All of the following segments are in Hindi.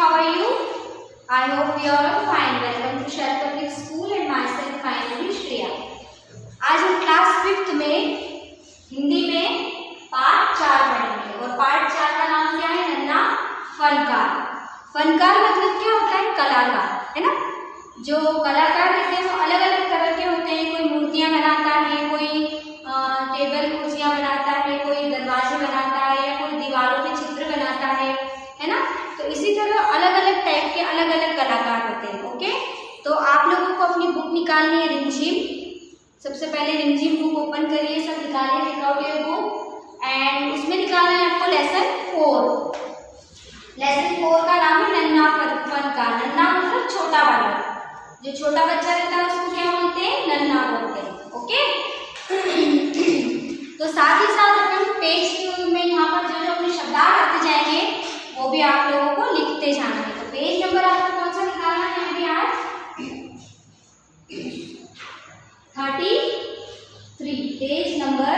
how are you? I hope you are all fine. Welcome to Share Public School and myself finally Shreya. आज हम क्लास 5th में हिंदी में पार्ट 4 पढ़ेंगे और पार्ट 4 का नाम क्या है? नन्हा फनकार। फनकार मतलब क्या होता है? कलाकार, है ना। जो कलाकार रहते हैं वो अलग अलग तरह के होते हैं। कोई मूर्तियां बनाता है, कोई टेबल कुर्सियां बनाता है, कोई दरवाजे बनाता है या कोई दीवारों पे चित्र बनाता है ना। तो इसी तरह अलग अलग टाइप के अलग अलग कलाकार होते हैं। ओके, तो आप लोगों को अपनी बुक निकालनी है रिमझिम। सबसे पहले रिमझिम बुक ओपन करिए, सब निकालिए, take out your book and उसमें निकालना है आपको लेसन 4। लेसन 4 का नाम है नन्हा फनकार। नन्हा मतलब छोटा वाला, जो छोटा बच्चा रहता है उसको क्या बोलते हैं? नन्हा बोलते हैं। ओके, तो साथ ही साथ अपन पेज में यहाँ पर जो जो अपने शब्दार्थ आते जाएंगे वो भी आप लोगों को लिखते जाना है। तो पेज नंबर आपको कौन सा निकालना है अभी आज? 33, पेज नंबर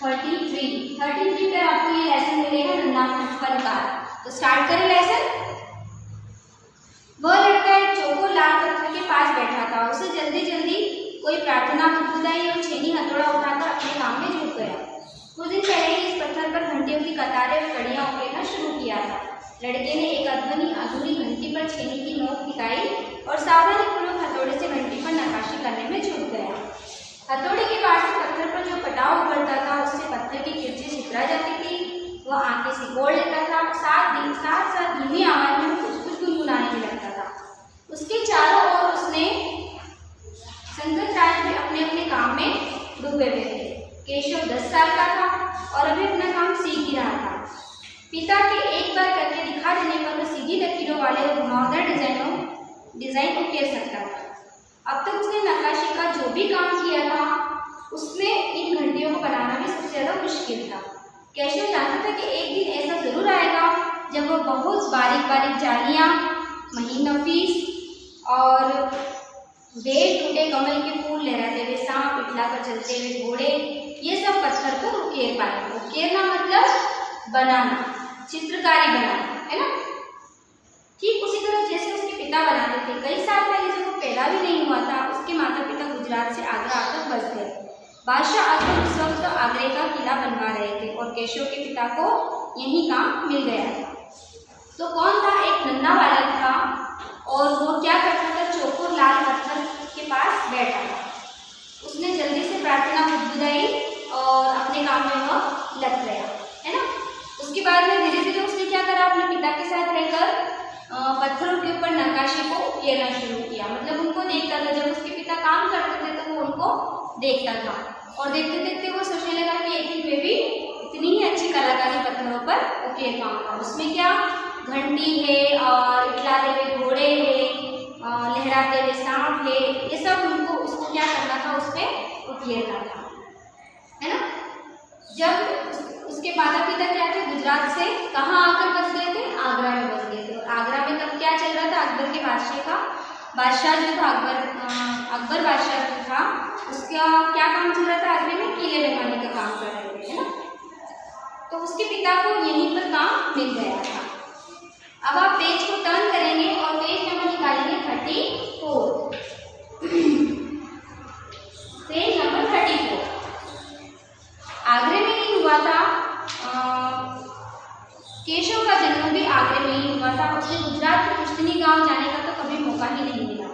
33 पर आपको ये लेसन मिलेगा नन्हा फनकार। तो स्टार्ट करें लेसन। वह लड़का एक चौकोर लाल पत्थर के पास बैठा था। उसे जल्दी जल्दी कोई प्रार्थना बुदबुदाई और छेनी हथौड़ा उठाकर अपने काम में जुट गया। कुछ दिन पहले ही इस पत्थर पर घंटियों की कतारें और कड़ियां उकेरना शुरू किया था। लड़के ने एक अधूरी घंटी पर छेनी की नोक टिकाई और सावधानीपूर्वक हथौड़े से घंटी पर नक्काशी करने में जुट गया। हथौड़े के पास से पत्थर पर जो कटाव उभरता था उससे पत्थर की किरचें छितरा जाती थी। वह आंखें सिकोड़ लेता था, साथ साथ धीमी आवाज में कुछ गुनगुनाने में लगता था। उसके चारों ओर उसने संगतराज भी अपने अपने काम में डूबे हुए थे। केशव 10 साल का था और अभी अपना काम सीख ही रहा था। पिता के एक बार करके दिखा देने पर वह सीधी लकीरों वाले और घुमावदार डिजाइन उकेर सकता था। अब तक उसने नक्काशी का जो भी काम किया था उसमें इन घंटियों को बनाना भी सबसे ज्यादा मुश्किल था। केशव जानता था कि एक दिन ऐसा जरूर आएगा जब वह बहुत बारीक बारीक जालियां, महीन नफीस और बेल टूटे कमल के फूल, लहराते हुए सांप, पिघला कर चलते हुए घोड़े, ये सब पत्थर पर उकेर पाएंगे। उकेरना मतलब बनाना, चित्रकारी बनाना, है ना। ठीक उसी तरह जैसे उसके पिता बनाते थे। कई साल पहले जब वो पैदा भी नहीं हुआ था उसके माता पिता गुजरात से आगरा आकर बस गए। बादशाह अकबर उस वक्त आगरे का किला बनवा रहे थे और केशव के पिता को यही काम मिल गया था। तो कौन था? एक नन्हा बालक था और वो क्या करता था? चौकोर लाल पत्थर के पास बैठा था। उसने जल्दी से प्रार्थना बुदबुदाई और अपने काम में वह लग गया, है ना। उसके बाद में धीरे धीरे उसने क्या करा? अपने पिता के साथ रहकर पत्थरों के ऊपर नक्काशी को उकेरना शुरू किया। मतलब उनको देखता था, जब उसके पिता काम करते थे तो वो उनको देखता था और देखते देखते वो सोचने लगा कि एक दिन मैं भी इतनी ही अच्छी कलाकारी पत्थरों पर उकेर पाऊंगा। उसमें क्या घंटी है और इटलाते हुए घोड़े है, लहराते हुए सांप है, ये सब उसको क्या करना था? उस पर उकेरना था, है ना। जब उसके माता पिता क्या थे? गुजरात से कहाँ आकर बस गए थे? आगरा में बस गए थे। और आगरा में तब क्या चल रहा था? अकबर के बादशाह जो था अकबर बादशाह जो था उसका क्या काम चल रहा था? आगरे में किले बनवाने का काम कर रहे थे, है ना। तो उसके पिता को यहीं पर काम मिल गया था। अब आप पेज को टर्न करेंगे और पेज नंबर निकालेंगे 34। Page number 34। आगरे में ही हुआ था। केशव का जन्म भी आगरे में ही हुआ था। उसे गुजरात के पुश्तनी गांव जाने का तो कभी मौका ही नहीं मिला।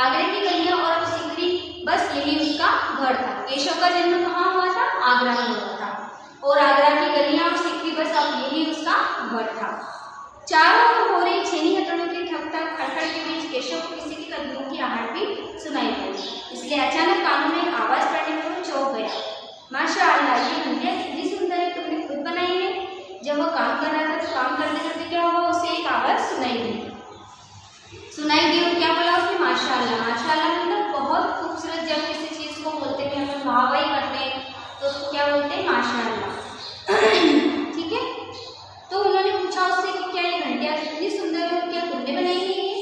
आगरे की गलियां और सिकरी बस यही उसका घर था। केशव का जन्म कहाँ हुआ था? आगरा में हुआ था और आगरा की गलियां और सिकरी बस अब यही उसका घर था। चारों ओर हो रही छेनी हथौड़ों की ठक-ठक खड़खड़ के बीच केशव को किसी की कदमों की आहट भी सुनाई पड़ी। इसलिए अचानक कानों में आवाज पड़ने पर वो चौंक गया। माशाअल्लाह, ये घंटियां कितनी सुंदर है, तुमने खुद बनाई है। जब वो काम कर रहा था तो काम करते करते क्या हुआ? उसे एक आवाज सुनाई दी और क्या बोला उसने? माशाअल्लाह। माशाअल्लाह मतलब बहुत खूबसूरत। जब किसी चीज को बोलते हैं हम वाहवाही करते हैं तो उसको क्या बोलते हैं? माशाअल्लाह। ठीक है। तो उन्होंने पूछा उससे कि क्या ये घंटियां कितनी सुंदर है, क्या तुमने बनाई है ये?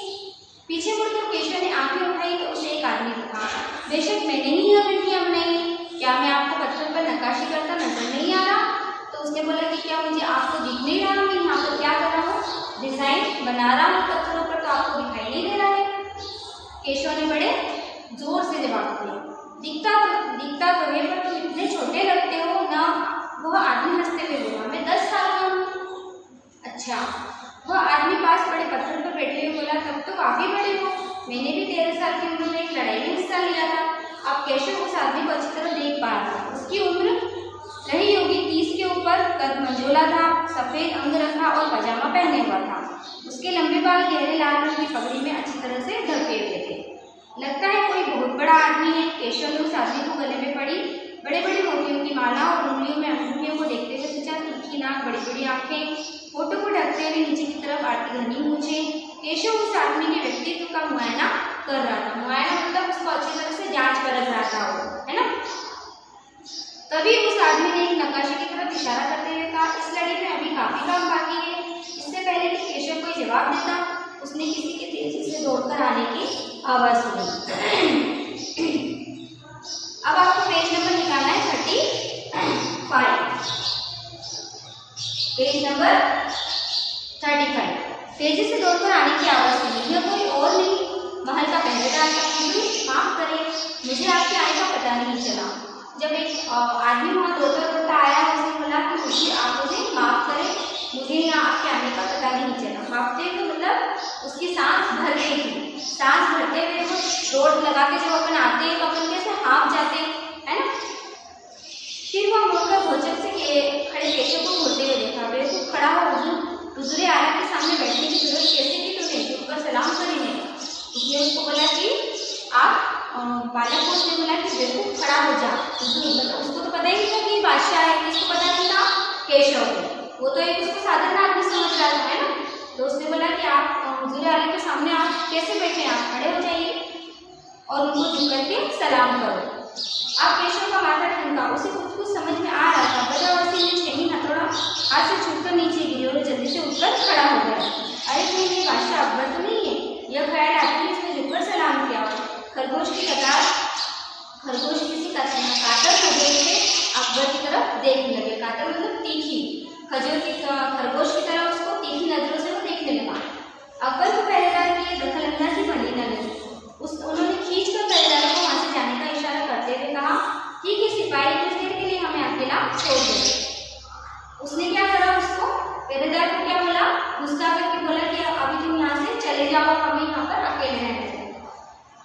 पीछे मुड़कर केशव ने आंखें उठाई तो उसे एक आदमी दिखा। बेशक मैंने ही यह घंटियां बनाई है। क्या मैं आपको पत्थर पर नक्काशी करता नजर नहीं आ रहा? तो तो उसने बोला कि क्या मुझे आपको दिख नहीं रहा, मैं यहाँ पर क्या कर रहा हूँ, डिजाइन बना रहा हूँ पत्थरों पर, तो आपको दिखाई नहीं दे रहा है। केशव ने बड़े जोर से जवाब दिया, दिखता तो है, पर तुम इतने छोटे लगते हो ना। वह आदमी हंसते हुए बोला, मैं 10 साल का हूँ। अच्छा। वह आदमी पास बड़े पत्थर पर बैठे हुए बोला, तब तो काफी बड़े हो, मैंने भी 13 साल की उम्र में एक लड़ाई में हिस्सा लिया था। अब केशव उस आदमी को अच्छी तरह देख पा रहा था। उसकी उम्र रही होगी 30 के ऊपर, कद मंझोला था, सफेद अंग रखा और पजामा पहने हुआ था। उसके लंबे बाल गहरे लाल रंग की पगड़ी में अच्छी तरह से ढके हुए थे। लगता है कोई बहुत बड़ा आदमी है। केशव ने उस आदमी को गले में पड़ी बड़े बड़े मोतियों की माला और उंगलियों में अंगूठियों को देखते हुए सोचा, तीखी नाक, बड़ी बड़ी आंखें, होठों को ढकते हुए नीचे की तरफ आती घनी मूंछें। केशव उस आदमी के व्यक्तित्व का मुआयना कर रहा था। मुआयना मतलब उसको अच्छी तरह से जांच परख रहा था वो, है ना। तभी उस आदमी ने एक नक्काशी की तरफ इशारा करते हुए कहा, इस लड़ी में अभी काफी काम बाकी है। इससे पहले कि केशव कोई जवाब देता, उसने किसी के तेजी से दौड़कर आने की आवाज सुनी। अब आपको पेज नंबर निकालना है 35, पेज नंबर 35। तेजी से दौड़कर आने की आवाज सुनी। यह कोई और नहीं, महल का पहरेदार था। माफ करें, मुझे आपके आने का पता नहीं चला। जब एक आदमी वहाँ दौड़ता आया, उसने बोला कि मुझे आप मुझे माफ करें, मुझे यहाँ आपके आने का पता नहीं चला। कांपते हुए मतलब उसकी सांस भर गई थी। सांस भरते हुए वो दौड़ लगा के जब अपन आते हैं तो अपन कैसे हाँफ जाते हैं, है ना। फिर वह मुड़कर भोजन से खड़े केशव को घूरते हुए देखा। वे तो खड़ा हो हुजूर आला के सामने बैठने की जरूरत कैसे की तुम्हें, झुककर सलाम करेंगे। उसने उसको बोला कि आप बालक को उसने बोला कि बेवकूफ खड़ा हो जा। उसको तो पता ही नहीं था कि बादशाह है, किसको पता नहीं था, केशव को। वो तो एक उसको साधारण आदमी समझ रहा था, है ना। तो उसने बोला कि आप हुजूर आला के सामने आप कैसे बैठे हैं, आप खड़े हो जाइए और उनको झुक करके सलाम करो। अब केशव का माथा ठनका, उसे कुछ समझ में आ रहा था। बदहवासी में छेनी हथौड़ा हाथ से छूटकर नीचे गिरी और जल्दी से उठकर खड़ा हो गया। अरे कहीं ये बादशाह अकबर तो नहीं है, यह ख्याल आते ही उसने झुककर सलाम किया। खरगोश किसी कातर खजूर से अकबर की तरफ देखने लगे। कातर मतलब तीखी, खरगोश की तरह उसको तीखी नजरों से वो देखने लगा। अकबर को पहरेदार की दखलंदाजी बनी न लगी। उन्होंने खींचकर पहरेदार को वहां से जाने का इशारा करते हुए कहा, ठीक है सिपाही, कुछ देर के लिए हमें अकेला छोड़ दो। उसने क्या करा, उसको पहरेदार को क्या बोला, गुस्सा करके बोला कि अभी तुम यहाँ से चले जाओ, हमें यहाँ पर अकेले रहने दो।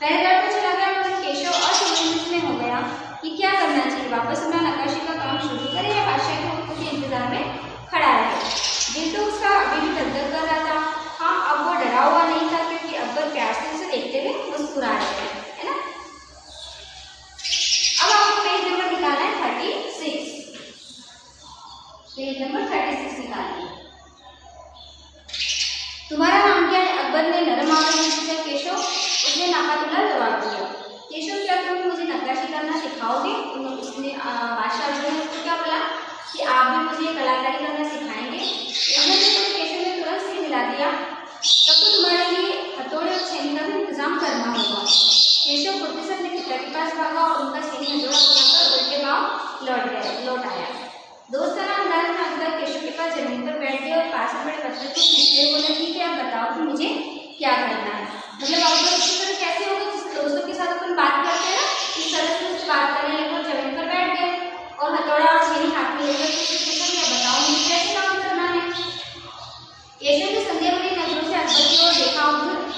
पहरेदार तो चला गया, मगर केशव असमंजस में हो गया कि क्या करना चाहिए, वापस अपना नक्काशी का काम शुरू करे या बादशाह के हुक्म के इंतजार में खड़ा रहे। दिल तो उसका अभी भी धक-धक कर रहा था। हाँ, अब वो डरा हुआ नहीं था क्योंकि अकबर प्यार से उसे देखते हुए मुस्कुरा रहे थे, है ना। अब आपको पेज नंबर निकालना है 36, पेज नंबर 36 निकालिए। तुम्हारा नाम क्या है, अकबर ने नरम आवाज में पूछा। केशव, उसने नाकातुल्ला जवाब दिया। केशव, क्या तुम मुझे नक्काशी करना सिखाओगे? उसने बादशाह जो है उसको क्या बोला कि आप भी मुझे कलाकारी करना सिखाएंगे। केशव ने तुरंत सिर हिला दिया, तब तो तुम्हारे लिए हथौड़े और छेनी का भी इंतजाम करना होगा। केशव फुर्ती से अपने पिता के पास भागा और उनका छेनी हथौड़ा बनाकर उल्टे पांव लौट आया। दोस्ताना अंदाज में अकबर केशव के पास जमीन पर बैठ गए और पास में बड़े पत्थर को खींचते हुए बोले, ठीक है, आप बताओ कि मुझे क्या करना है। मतलब अकबर उसी तरह कैसे होगा जिस दोस्तों के साथ अपन बात करते हैं ना, इस तरह से उससे बात करने लगे और जमीन पर बैठ गए और हथौड़ा और छेनी हाथ में लेकर बताओ मुझे कैसे काम करना है। केशव ने संदेह भरी नजरों से अकबर की ओर देखा।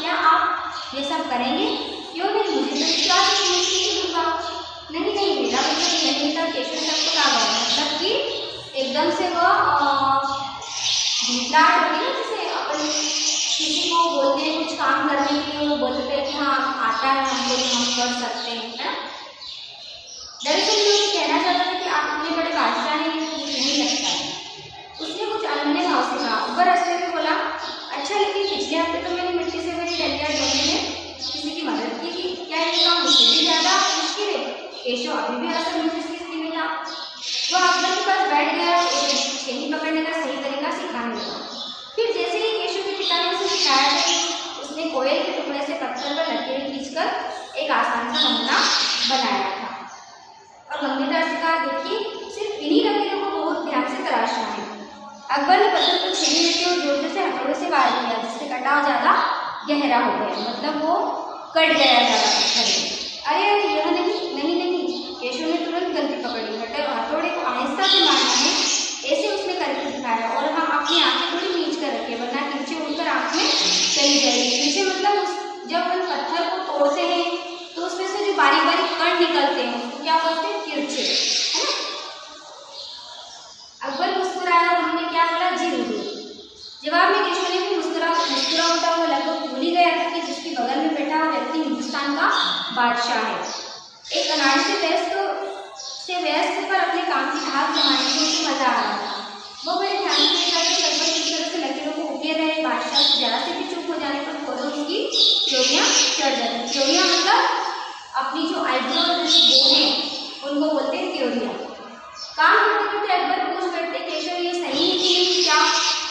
क्या आप ये सब करेंगे? क्यों नहीं, मुझे तो विश्वास नहीं होगा। नहीं, मेरा मतलब ये नहीं था। केशव सबको कहा गया, मतलब कि एकदम से वो ढीठलाहट होती है, जैसे अपन किसी को बोलते हैं कुछ काम करने के लिए, वो बोलते हैं कि हाँ आता है हमको, हम कर सकते हैं, है ना। दरअसल मैं उसे कहना चाहता था कि आप इतने बड़े बादशाह हैं, मुझे नहीं लगता है। उसने कुछ अनमने भाव से कहा। ऊपर हंसते हुए बोला, अच्छा लेकिन पिछले हफ्ते तो मैंने मिट्टी से बनी डलिया ढोने में किसी की मदद की थी, क्या ये काम मुझसे भी ज्यादा मुश्किल है? केशव अभी भी असमंजस की स्थिति में था। वह अकबर के पास बैठ गया और छेनी पकड़ने का सही तरीका सिखाने लगा। फिर जैसे ही केशव के पिता ने उसे सिखाया था, उसने कोयल के टुकड़े से पत्थर पर लकीरें खींचकर एक आसान सा नमूना बनाया था और गंभीरता से कहा, देखिए, सिर्फ इन्हीं लकीरों को बहुत ध्यान से तराश अकबर ने पत्थर को छीन लेते और जोर से हथौड़े से वार किया, जिससे कटाव ज्यादा गहरा हो गया, मतलब वो कट गया ज्यादा पत्थर में। अरे यह नहीं, केशव ने तुरंत गलती पकड़ी। हथौड़े को आहिस्ता से मारना है, ऐसे उसने करके दिखाया। और हम अपनी आंखें थोड़ी नीच कर रखे, वरना नीचे उड़कर आंख में चली जाएगी। नीचे मतलब जब हम पत्थर को तोड़ते हैं तो उसमें से जो बारीक बारीक कण निकलते हैं उसको क्या बोलते हैं, किरचे, है ना। अकबर मुस्कुराया और उन्होंने क्या बोला, जी हुजूर। जवाब में केशव ने भी मुस्कुरा उठा हुआ लगभग भूल ही गया था कि जिसके बगल में बैठा हुआ व्यक्ति हिंदुस्तान का बादशाह है। एक अनाड़ी से व्यस्त पर अपने काम की धाक जमाने में उसे मजा आ रहा था। वो बड़े ध्यान से देखा कि अकबर किस तरह से लकीरों को उकेर रहे। बादशाह से जरा से भी चुप हो जाने पर फौरन उसकी चोरियां चढ़ जाती। चोरियां मतलब अपनी जो आईब्रो वो है उनको बोलते हैं त्योरियां। काम करते करते अकबर पूछ बैठते, केशव ये सही है कि क्या?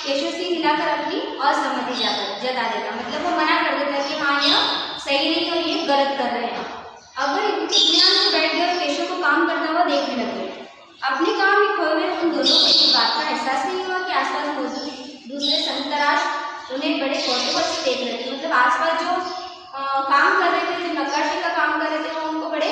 केशव सिंह हिलाकर अपनी असहमति जता देता, मतलब वो मना कर देता कि हाँ यह सही नहीं और ये गलत कर रहे हैं। अकबर इत्मीनान से बैठ गए और केशव को काम करता हुआ देखने लगे। अपने काम में खोए हुए उन दोनों को इस बात का एहसास नहीं हुआ कि आसपास मौजूद दूसरे संतराश उन्हें बड़े कौतूहल से देख रहे थे। मतलब आसपास जो काम कर रहे थे, जो नक्काशी का काम कर रहे थे, वो उनको बड़े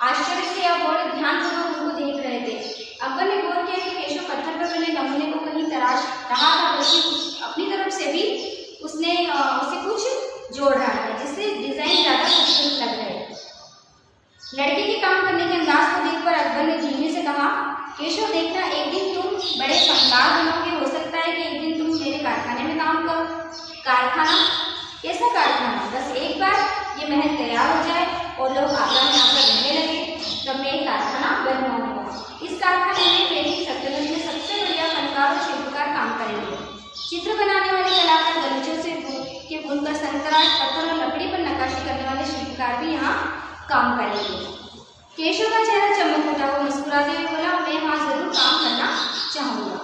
आश्चर्य से या बड़े ध्यानपूर्वक उनको देख रहे थे। अकबर ने गौर किया कि केशव पत्थर पर बने नमूने को कहीं तराश रहा था, बल्कि अपनी तरफ से भी उसने उसे कुछ जोड़ रहा था, जिससे डिजाइन ज्यादा खूबसूरत लग रहे। लड़के के काम करने के अंदाज को देखकर अकबर ने धीमे से कहा, केशव देखना, एक दिन तुम बड़े फनकार बनोगे। हो सकता है कि एक दिन तुम मेरे कारखाने में काम करो। कारखाना? कैसा कारखाना? बस एक बार ये महल तैयार हो जाए और लोग आगरा में आकर रहने लगे, तब मैं एक कारखाना बनवाऊंगा। इस कारखाने में मेरी सल्तनत में सबसे बढ़िया फनकार और शिल्पकार काम करेंगे। चित्र बनाने वाले कलाकार, गलीचों से बुनकर संतराश, पत्थर और लकड़ी पर नक्काशी करने वाले शिल्पकार भी यहाँ काम करेंगे। केशव का चेहरा चमक उठा, वो मुस्कुराते हुए बोला, मैं वहाँ जरूर काम करना चाहूँगा।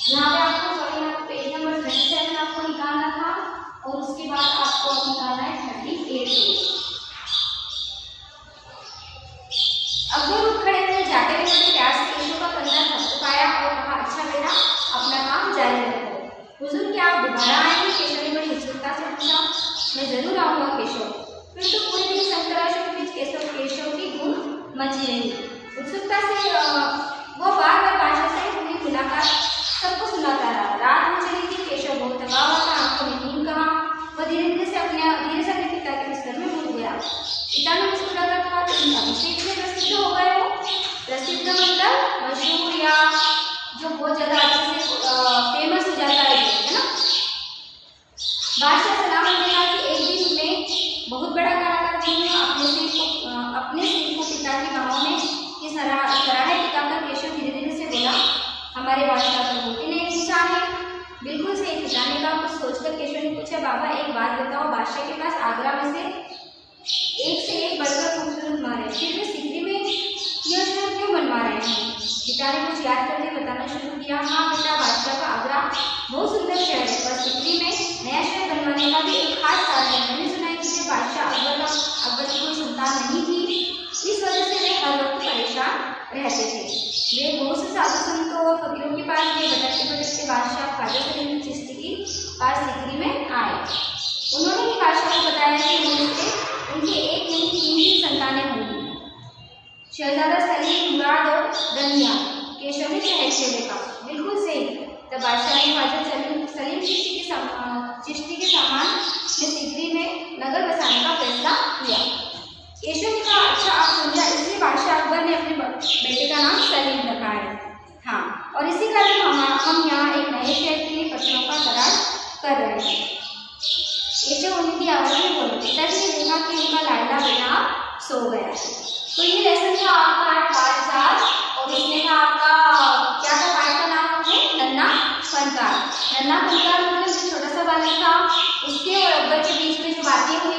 यहाँ पे आपको पेज नंबर 37 आपको निकालना था और उसके बाद आपको निकालना है 38। अकबर उठ खड़े हुए, जाते हुए बड़े प्यार से केशव का कंधा थपथपाया और कहा, अच्छा बेटा, अपना काम जारी रखो। हुजूर, क्या आप दोबारा आएंगे? केशव ने बड़ी उत्सुकता से पूछा। मैं जरूर आऊँगा केशव। फिर तो पूरे दिन संतराशों के बीच केशव की धूम मची रही। उत्सुकता से वो बार बार बादशाह से पूरी मुलाकात सबको सुनाता रहा। रात हो चली थी, केशव बहुत थका हुआ था, आंखों में नींद कहाँ। वह धीरे से अपने पिता के बिस्तर में घुस गया। पिता ने मुस्कुराकर कहा, तुम अभी इतने प्रसिद्ध हो गए हो? प्रसिद्ध मतलब मशहूर या जो बहुत ज्यादा अच्छे से फेमस हो जाता है ना। बादशाह सलाम ने कहा कि एक दिन मैं बहुत बड़ा कलाकार बनूंगा। अपने सिर को पिता की बाहों में की सराहे टिकाकर केशव धीरे धीरे से बोला, हमारे बादशाह तो होते नहीं इंसान है। बिल्कुल सही पिता ने कहा। कुछ सोचकर केशव ने पूछा, बाबा एक बात बताओ, बादशाह के पास आगरा में से एक बढ़कर खूबसूरत महल है, फिर वे सिकरी में यह शहर क्यों बनवा रहे हैं? पिता ने कुछ याद करके बताना शुरू किया, हाँ बेटा, बादशाह का आगरा बहुत सुंदर शहर है, पर सिकरी में नया शहर बनवाने का भी एक खास कारण है। मैंने सुना है कि बादशाह अकबर की कोई संतान नहीं थी, इस वजह से वे हर वक्त परेशान रहते थे। वे बहुत से साधु संतों और फकीरों के पास गए। भटकते भटकते बादशाह ख्वाजा सलीम चिश्ती के पास सिकरी में आए। उन्होंने ही बादशाह को बताया कि उनके एक नहीं 3 संतानें होंगी, शहजादा सलीम, मुराद और रनिया। केशव ने सहज देखा, बिल्कुल सही। तब बादशाह ने ख्वाजा सलीम चिश्ती के सामान में सिकरी में नगर बसाने का फैसला किया। केशव ने कहा, अच्छा आप समझा, इसलिए बादशाह अकबर ने अपने बेटे का नाम सलीम रखा है। हाँ, और इसी कारण हम यहाँ एक नए शहर के लिए पत्थरों का करार कर रहे हैं। केशव उनकी आवाज में बोले। पिताजी ने देखा कि उनका लाडला बेटा सो गया। तो ये लेसन था आपका पाठ 4 और इसमें था आपका क्या था, पाठ का नाम है नन्हा फनकार। नन्हा फनकार मतलब छोटा सा बालक था, उसके और अकबर के बीच में जो बातें हुई,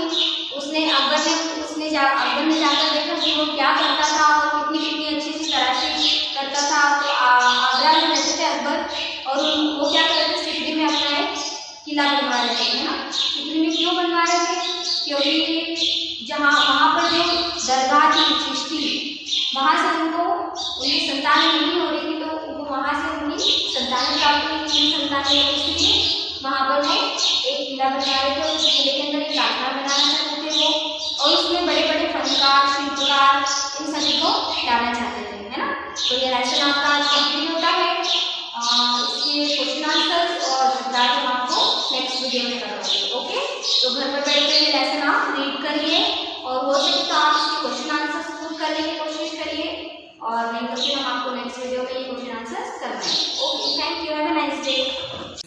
अकबर ने जाकर देखा कि वो क्या करता था और कितनी अच्छी तराशी करता था। तो आगरा में रहते थे अकबर और वो क्या कर रहे थे, सिकरी में अपना एक किला बनवा रहे थे, है ना। सिकरी में क्यों बनवा रहे थे? क्योंकि जहाँ वहाँ पर जो दरगाह थी सृष्टि, वहाँ से उनको उनकी संतानें नहीं हो रही थी, तो उनको वहाँ से उनकी संतानें प्राप्त हुई, 3 संतानें, इसलिए वहाँ पर वो एक किला बना रहे थे और उस किले के अंदर एक कारखाना बनाना चाहते थे वो, और उसमें बड़े बड़े फनकार, शिल्पकार इन सभी को लाना चाहते थे, है ना। तो ये लेसन आपका आज कंप्लीट होता है। इसके क्वेश्चन आंसर्स और शब्दार्थ हम आपको नेक्स्ट वीडियो में करवाएंगे। ओके, तो घर पर बैठ कर ये लेसन आप रीड करिए और हो सके तो आप इसके क्वेश्चन आंसर्स खुद करने की कोशिश करिए, और नहीं तो फिर हम आपको नेक्स्ट वीडियो में ये क्वेश्चन आंसर्स करवाएंगे। Okay, thank you, have a nice day.